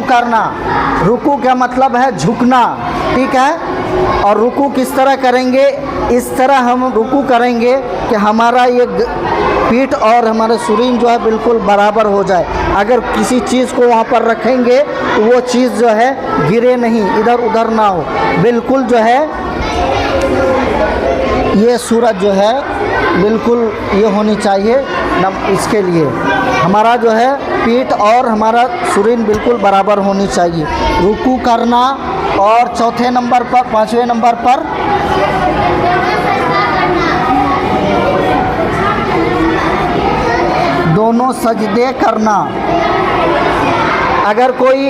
करना, रुकू का मतलब है झुकना, ठीक है। और रुकू किस तरह करेंगे, इस तरह हम रुकू करेंगे कि हमारा ये पीठ और हमारा शरीर जो है बिल्कुल बराबर हो जाए। अगर किसी चीज़ को वहाँ पर रखेंगे तो वो चीज़ जो है गिरे नहीं, इधर उधर ना हो, बिल्कुल जो है ये सूरत जो है बिल्कुल ये होनी चाहिए। इसके लिए हमारा जो है पीठ और हमारा शरीर बिल्कुल बराबर होनी चाहिए, रुकू करना। और चौथे नंबर पर, पाँचवें नंबर पर दोनों सजदे करना। अगर कोई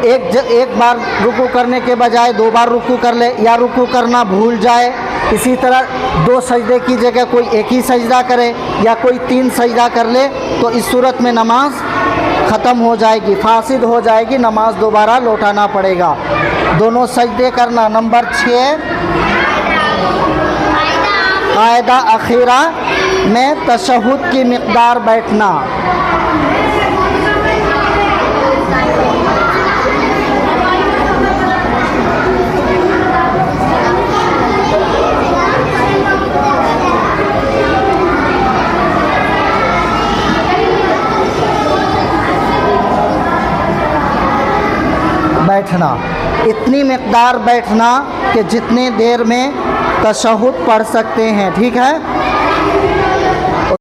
एक बार रुकू करने के बजाय 2 बार रुकू कर ले या रुकू करना भूल जाए, इसी तरह 2 सजदे की जगह कोई एक ही सजदा करे या कोई 3 सजदा कर ले तो इस सूरत में नमाज ख़त्म हो जाएगी, फासिद हो जाएगी, नमाज दोबारा लौटाना पड़ेगा। दोनों सजदे करना। नंबर 6 कायदा अखीरा में तशहुद की मिक़दार बैठना। बैठना, इतनी मिक़दार बैठना कि जितने देर में तशहुद पढ़ सकते हैं, ठीक है।